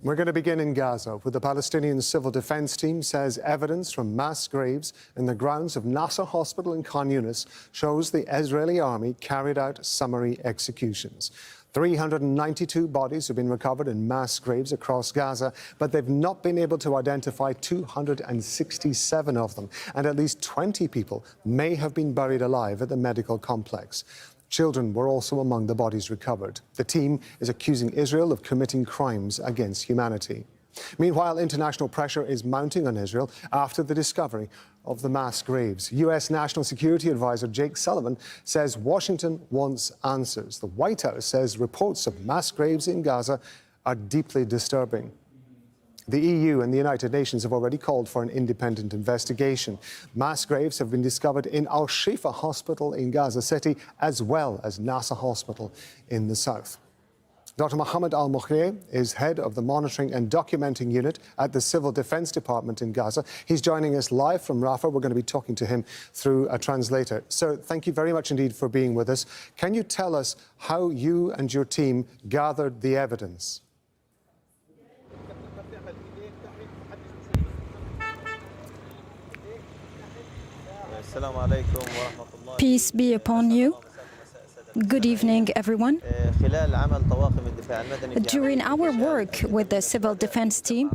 We're going to begin in Gaza, where the Palestinian Civil Defense Team says evidence from mass graves in the grounds of Nasser Hospital in Khan Yunis shows the Israeli army carried out summary executions. 392 bodies have been recovered in mass graves across Gaza, but they've not been able to identify 267 of them, and at least 20 people may have been buried alive at the medical complex. Children were also among the bodies recovered. The team is accusing Israel of committing crimes against humanity. Meanwhile, international pressure is mounting on Israel after the discovery of the mass graves. U.S. National Security Advisor Jake Sullivan says Washington wants answers. The White House says reports of mass graves in Gaza are deeply disturbing. The EU and the United Nations have already called for an independent investigation. Mass graves have been discovered in Al-Shifa Hospital in Gaza City, as well as Nasser Hospital in the south. Dr. Mohammed Al-Moukhir is head of the Monitoring and Documenting Unit at the Civil Defense Department in Gaza. He's joining us live from Rafah. We're going to be talking to him through a translator. Sir, thank you very much indeed for being with us. Can you tell us how you and your team gathered the evidence? Peace be upon you. Good evening, everyone. During our work with the Civil Defense Team,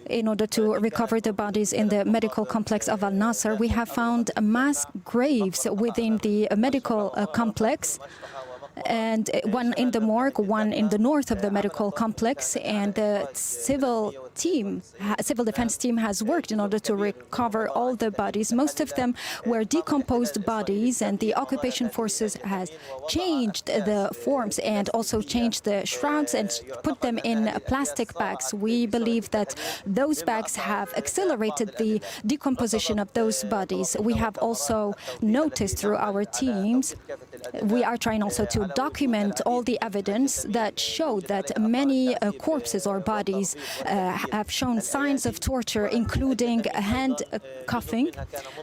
in order to recover the bodies in the medical complex of Al-Nasser, we have found mass graves within the medical complex, and one in the morgue, one in the north of the medical complex, and the civil defense team has worked in order to recover all the bodies. Most of them were decomposed bodies, and the occupation forces has changed the forms and also changed the shrouds and put them in plastic bags. We believe that those bags have accelerated the decomposition of those bodies. We have also noticed through our teams, we are trying also to document all the evidence that showed that many corpses or bodies have shown signs of torture, including handcuffing,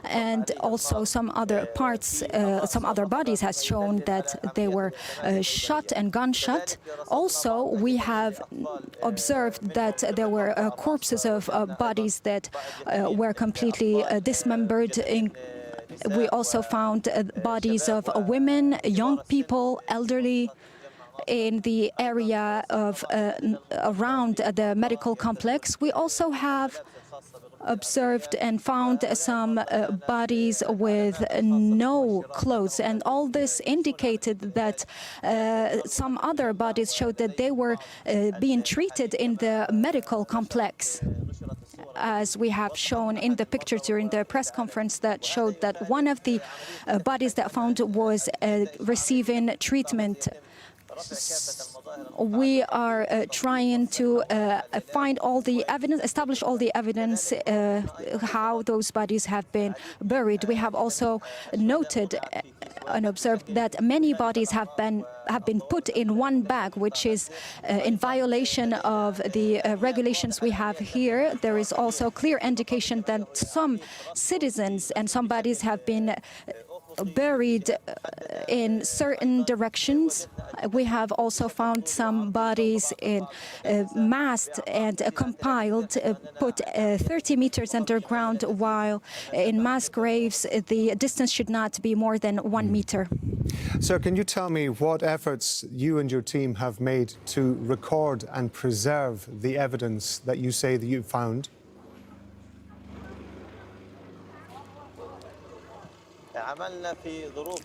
and also some other parts, some other bodies has shown that they were shot and gunshot. Also, we have observed that there were corpses of bodies that were completely dismembered. We also found bodies of women, young people, elderly in the area of around the medical complex. We also have observed and found some bodies with no clothes, and all this indicated that some other bodies showed that they were being treated in the medical complex, as we have shown in the picture during the press conference that showed that one of the bodies that found was receiving treatment. We are trying to find all the evidence, establish all the evidence, how those bodies have been buried. We have also noted and observed that many bodies have been put in one bag, which is in violation of the regulations we have here. There is also clear indication that some citizens and some bodies have been buried in certain directions. We have also found some bodies in massed and compiled, put 30 meters underground, while in mass graves the distance should not be more than 1 meter. So can you tell me what efforts you and your team have made to record and preserve the evidence that you say that you found?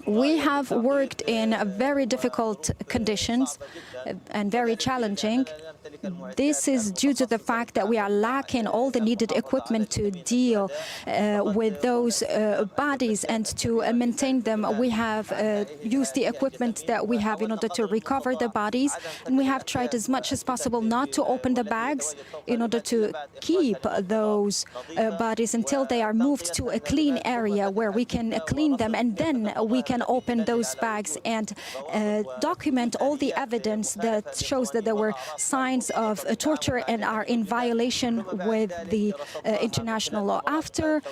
We have worked in very difficult conditions and very challenging. This is due to the fact that we are lacking all the needed equipment to deal with those bodies and to maintain them. We have used the equipment that we have in order to recover the bodies, and we have tried as much as possible not to open the bags in order to keep those bodies until they are moved to a clean area where we can clean them, and then we can open those bags and document all the evidence that shows that there were signs of torture and are in violation with the international law. After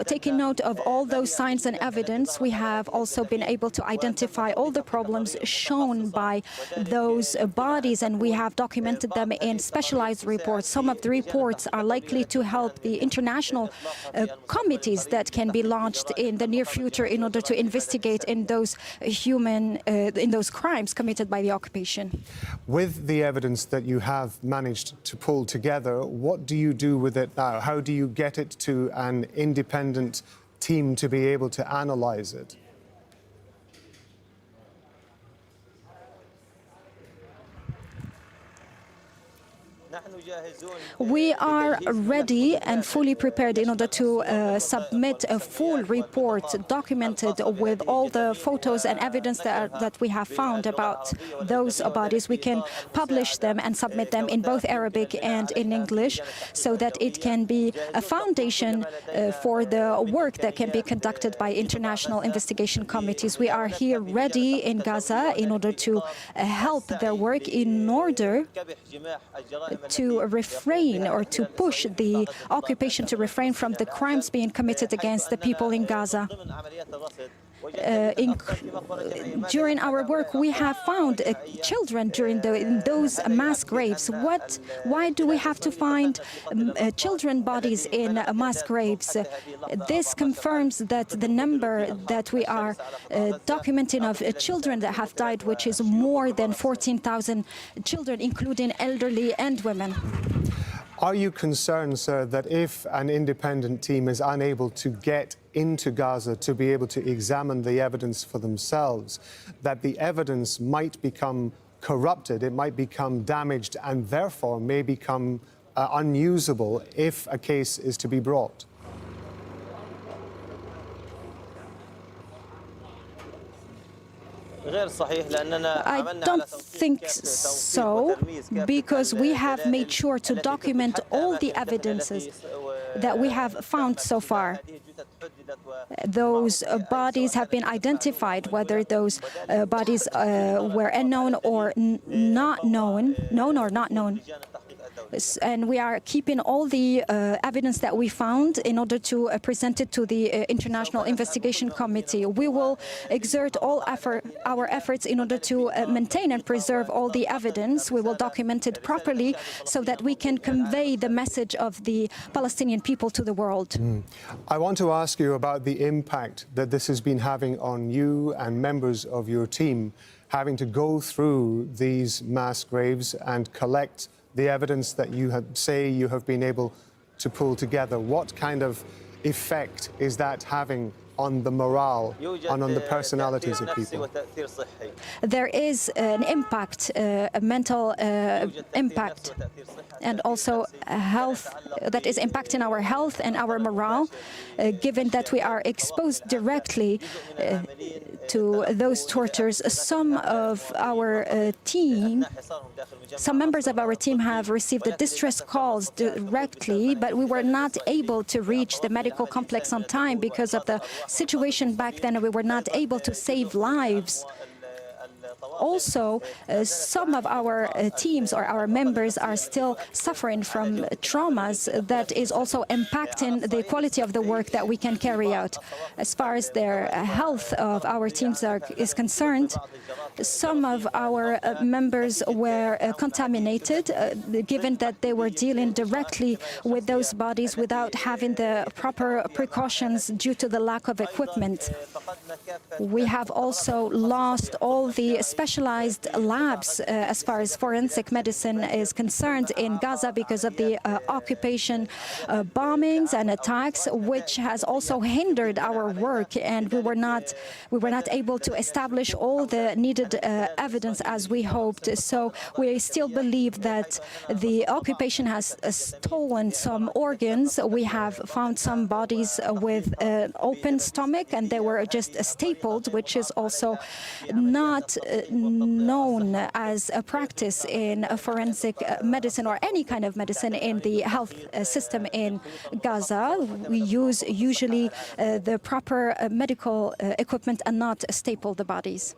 taking note of all those signs and evidence, we have also been able to identify all the problems shown by those bodies, and we have documented them in specialized reports. Some of the reports are likely to help the international committees that can be launched in the near future in order to investigate in those in those crimes committed by the occupation. With the evidence that you have managed to pull together, what do you do with it now? How do you get it to an independent team to be able to analyze it? We are ready and fully prepared in order to submit a full report documented with all the photos and evidence that we have found about those bodies. We can publish them and submit them in both Arabic and in English so that it can be a foundation for the work that can be conducted by international investigation committees. We are here ready in Gaza in order to help their work in order to refrain or to push the occupation to refrain from the crimes being committed against the people in Gaza. During our work, we have found children in those mass graves. Why do we have to find children bodies in mass graves? This confirms that the number that we are documenting of children that have died, which is more than 14,000 children, including elderly and women. Are you concerned, sir, that if an independent team is unable to get into Gaza to be able to examine the evidence for themselves, that the evidence might become corrupted, it might become damaged, and therefore may become unusable if a case is to be brought? I don't think so, because we have made sure to document all the evidences that we have found so far. Those bodies have been identified, whether those bodies were unknown or not known, known or not known. And we are keeping all the evidence that we found in order to present it to the International Investigation Committee. We will exert all our efforts in order to maintain and preserve all the evidence. We will document it properly so that we can convey the message of the Palestinian people to the world. I want to ask you about the impact that this has been having on you and members of your team, having to go through these mass graves and collect the evidence that you say you have been able to pull together. What kind of effect is that having on the morale and on the personalities of people? There is an impact, a mental impact, and also health that is impacting our health and our morale, given that we are exposed directly to those tortures. Some of our some members of our team have received the distress calls directly, but we were not able to reach the medical complex on time because of the situation back then. We were not able to save lives. Also, some of our teams or our members are still suffering from traumas that is also impacting the quality of the work that we can carry out. As far as their health of our teams is concerned, some of our members were contaminated, given that they were dealing directly with those bodies without having the proper precautions due to the lack of equipment. We have also lost all the specialized labs as far as forensic medicine is concerned in Gaza because of the occupation bombings and attacks, which has also hindered our work, and we were not able to establish all the needed evidence as we hoped. So we still believe that the occupation has stolen some organs. We have found some bodies with an open stomach, and they were just stapled, which is also not known as a practice in forensic medicine or any kind of medicine in the health system in Gaza. We use usually the proper medical equipment and not staple the bodies.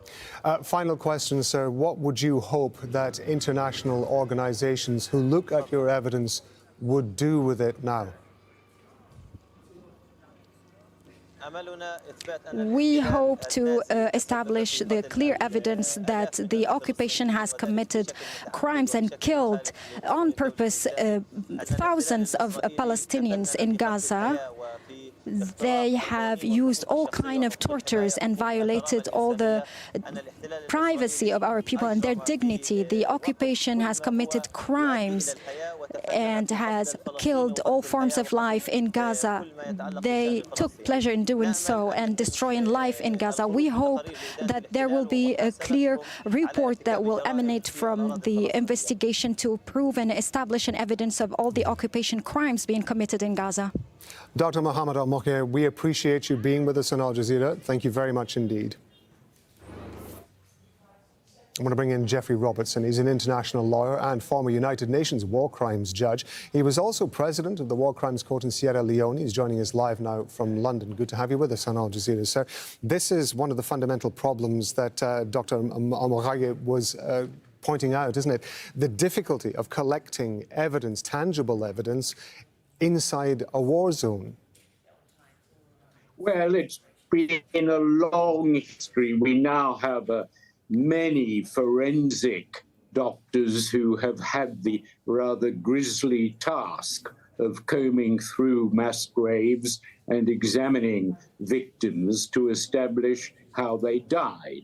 Final question, sir. What would you hope that international organizations who look at your evidence would do with it now? We hope to establish the clear evidence that the occupation has committed crimes and killed on purpose thousands of Palestinians in Gaza. They have used all kinds of tortures and violated all the privacy of our people and their dignity. The occupation has committed crimes and has killed all forms of life in Gaza. They took pleasure in doing so and destroying life in Gaza. We hope that there will be a clear report that will emanate from the investigation to prove and establish an evidence of all the occupation crimes being committed in Gaza. Dr. Mohammed Al-Mokhtar, we appreciate you being with us on Al Jazeera. Thank you very much indeed. I'm going to bring in Jeffrey Robertson. He's an international lawyer and former United Nations war crimes judge. He was also president of the War Crimes Court in Sierra Leone. He's joining us live now from London. Good to have you with us on Al Jazeera, sir. This is one of the fundamental problems that Dr. Al-Mokhtar was pointing out, isn't it? The difficulty of collecting evidence, tangible evidence, inside a war zone. Well, it's been a long history. We now have many forensic doctors who have had the rather grisly task of combing through mass graves and examining victims to establish how they died.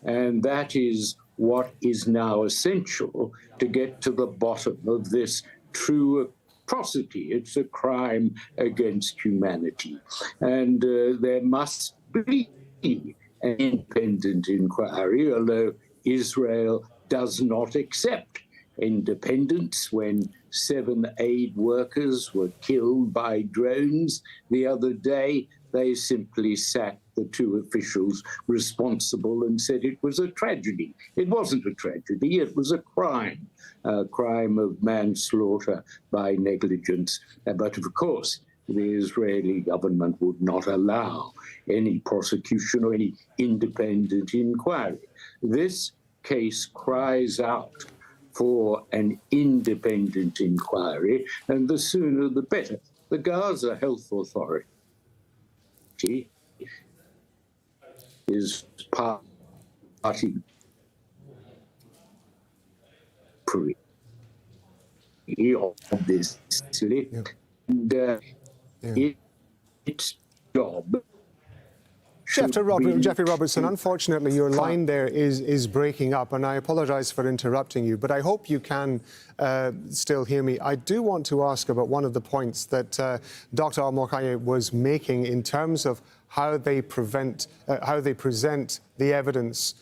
And that is what is now essential to get to the bottom of this true atrocity. It's a crime against humanity. And there must be an independent inquiry, although Israel does not accept independence. When 7 aid workers were killed by drones the other day, they simply sacked the 2 officials responsible and said it was a tragedy. It wasn't a tragedy, it was a crime of manslaughter by negligence. But of course, the Israeli government would not allow any prosecution or any independent inquiry. This case cries out for an independent inquiry, and the sooner the better. The Gaza Health Authority is party obviously, and its job. Jeffrey Robertson, unfortunately, your line there is breaking up, and I apologize for interrupting you, but I hope you can still hear me. I do want to ask about one of the points that Dr. Al-Mokhtar was making in terms of how they present the evidence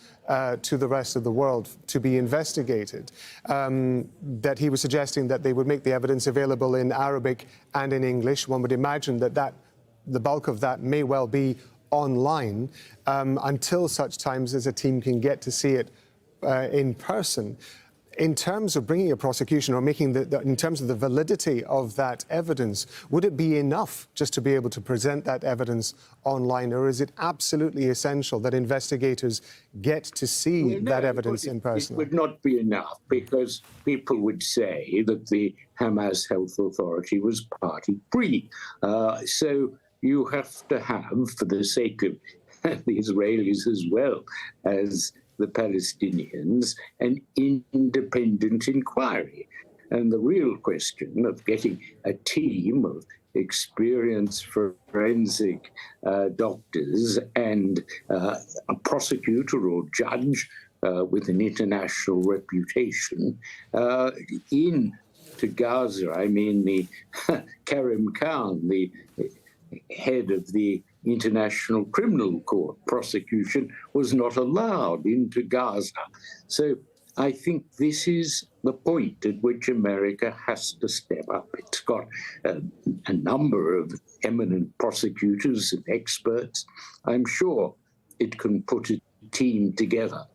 to the rest of the world to be investigated. That he was suggesting that they would make the evidence available in Arabic and in English. One would imagine that the bulk of that may well be online until such times as a team can get to see it in person. In terms of bringing a prosecution or making in terms of the validity of that evidence, would it be enough just to be able to present that evidence online, or is it absolutely essential that investigators get to see that evidence in person? It would not be enough, because people would say that the Hamas Health Authority was party free. So you have to have, for the sake of the Israelis as well as the Palestinians, an independent inquiry. And the real question of getting a team of experienced forensic doctors and a prosecutor or judge with an international reputation into Gaza. I mean, the Karim Khan, the head of the International Criminal Court prosecution, was not allowed into Gaza. So I think this is the point at which America has to step up. It's got a number of eminent prosecutors and experts. I'm sure it can put a team together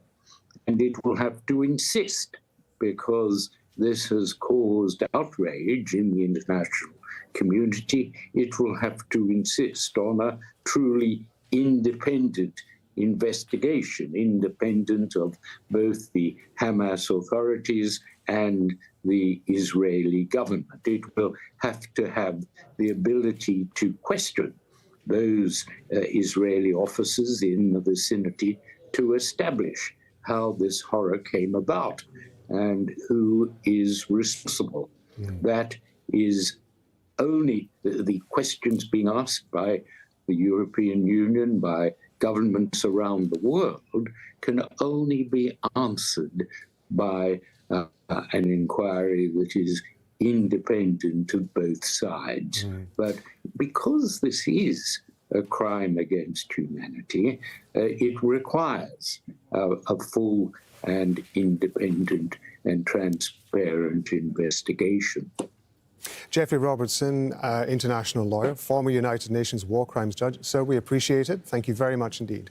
and it will have to insist, because this has caused outrage in the international community. It will have to insist on a truly independent investigation, independent of both the Hamas authorities and the Israeli government. It will have to have the ability to question those Israeli officers in the vicinity to establish how this horror came about and who is responsible. That is only the questions being asked by the European Union, by governments around the world, can only be answered by an inquiry that is independent of both sides. But because this is a crime against humanity, it requires a full and independent and transparent investigation. Jeffrey Robertson, international lawyer, former United Nations war crimes judge. Sir, we appreciate it. Thank you very much indeed.